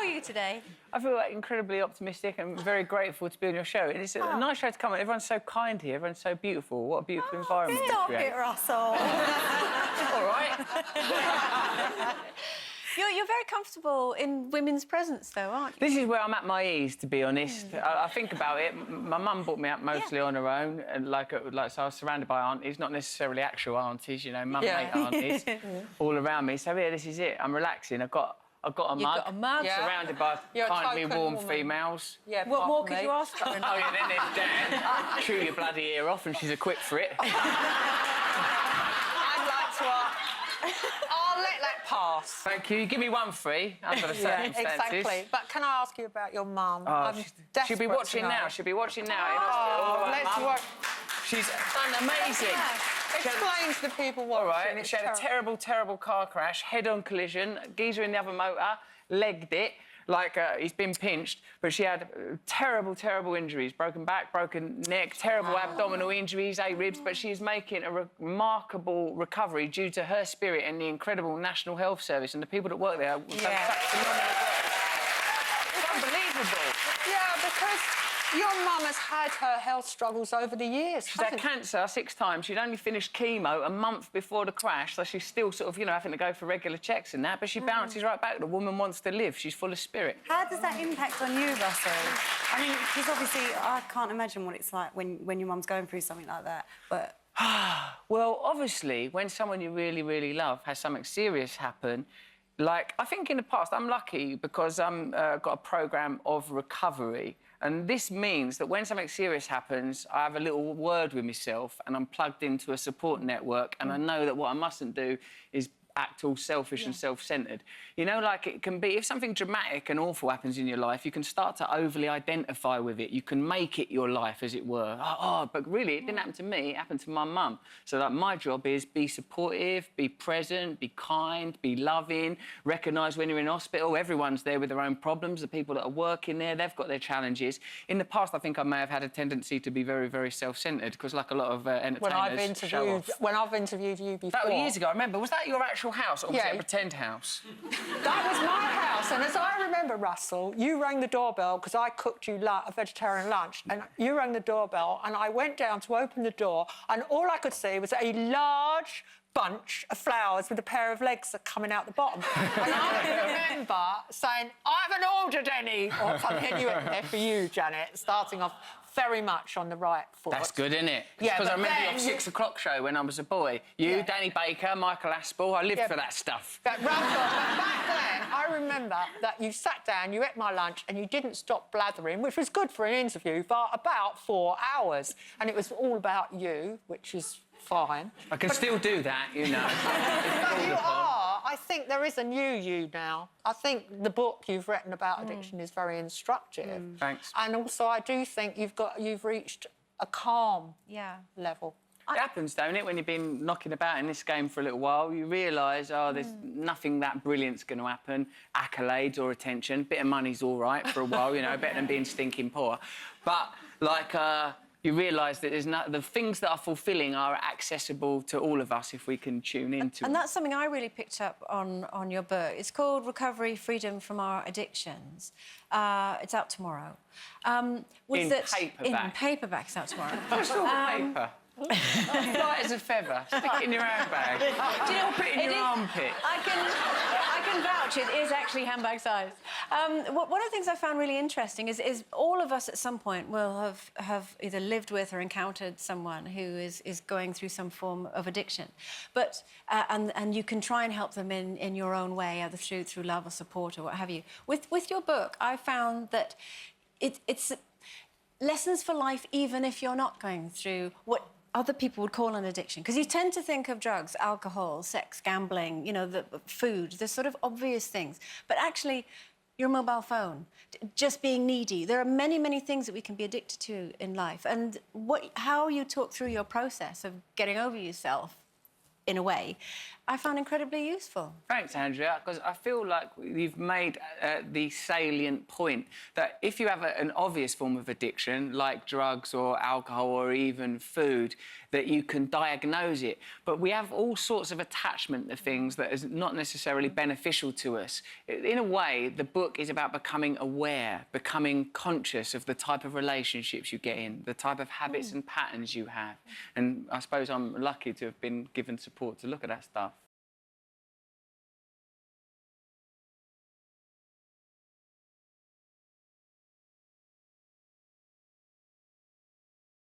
you today? I feel like incredibly optimistic and very grateful to be on your show. And it's a nice show to come on. Everyone's so kind here. Everyone's so beautiful. What a beautiful environment. Stop it, Russell. All right. You're very comfortable in women's presence, though, aren't you? This is where I'm at my ease, to be honest. I think about it. My mum brought me up mostly on her own, and so I was surrounded by aunties, not necessarily actual aunties, you know, mum-mate aunties, all around me. So yeah, this is it. I'm relaxing. I've got a mug. You've got a mug. Surrounded by kindly warm females. Yeah, what more could you ask for? Oh, yeah, then there's Dan. Chew your bloody ear off, and she's equipped for it. I'd like to I'll let that pass. Thank you. Give me one free under the circumstances. Exactly. But can I ask you about your mum? Oh, she'll be watching now. She'll be watching now. Let's watch. She's done amazing. Explain to the people what. All right. She had a terrible, terrible car crash, head-on collision. Geezer in the other motor legged it. Like, he's been pinched, but she had terrible, terrible injuries. Broken back, broken neck, terrible abdominal injuries, 8 ribs, but she's making a remarkable recovery due to her spirit and the incredible National Health Service and the people that work there. It's unbelievable. Yeah, because your mum has had her health struggles over the years. She's had cancer 6 times. She'd only finished chemo a month before the crash, so she's still sort of, you know, having to go for regular checks and that, but she bounces right back. The woman wants to live. She's full of spirit. How does that impact on you, Russell? I mean, because obviously I can't imagine what it's like when your mum's going through something like that, but... Well, obviously, when someone you really, really love has something serious happen, like, I think in the past, I'm lucky because I've got a programme of recovery. And this means that when something serious happens, I have a little word with myself and I'm plugged into a support network and I know that what I mustn't do is act all selfish and self-centred. You know, like, it can be... If something dramatic and awful happens in your life, you can start to overly identify with it. You can make it your life, as it were. But really, it didn't happen to me, it happened to my mum. So, like, my job is be supportive, be present, be kind, be loving, recognise when you're in hospital, everyone's there with their own problems. The people that are working there, they've got their challenges. In the past, I think I may have had a tendency to be very, very self-centred, because, like a lot of entertainers, when I've interviewed you before... That was years ago, I remember. Was that your actual house, or was it a pretend house? That was my house, and as I remember, Russell, you rang the doorbell because I cooked you a vegetarian lunch, and you rang the doorbell, and I went down to open the door, and all I could see was a large bunch of flowers with a pair of legs coming out the bottom. And I remember saying, I haven't ordered any, or something, and you went there for you, Janet, starting off very much on the right foot. That's good, isn't it? Yeah, because I remember your 6 o'clock show when I was a boy. You, Danny Baker, Michael Aspel, I lived for that stuff. But back then, I remember that you sat down, you ate my lunch, and you didn't stop blathering, which was good for an interview, for about 4 hours. And it was all about you, which is fine. I can still do that, you know. But you are. I think there is a new you now. I think the book you've written about addiction is very instructive. Thanks. And also, I do think you've reached a calm level. It happens, don't it, when you've been knocking about in this game for a little while, you realise, there's nothing that brilliant's going to happen, accolades or attention. Bit of money's all right for a while, you know, better than being stinking poor. But, like, you realise that the things that are fulfilling are accessible to all of us if we can tune into And that's something I really picked up on your book. It's called Recovery, Freedom from Our Addictions. It's out tomorrow. In paperback. In paperback, it's out tomorrow. What's all paper? Light as a feather. Stick it in your handbag. Do you know, put it in your armpit. I can vouch it is actually handbag size. One of the things I found really interesting is all of us at some point will have either lived with or encountered someone who is going through some form of addiction. But and you can try and help them in your own way, either through love or support or what have you. With your book, I found that it's lessons for life, even if you're not going through what other people would call an addiction. Because you tend to think of drugs, alcohol, sex, gambling, you know, the food, the sort of obvious things. But actually, your mobile phone, just being needy. There are many, many things that we can be addicted to in life. And how you talk through your process of getting over yourself, in a way, I found incredibly useful. Thanks, Andrea, because I feel like you've made the salient point that if you have an obvious form of addiction, like drugs or alcohol or even food, that you can diagnose it. But we have all sorts of attachment to things that is not necessarily beneficial to us. In a way, the book is about becoming aware, becoming conscious of the type of relationships you get in, the type of habits and patterns you have. And I suppose I'm lucky to have been given support to look at that stuff.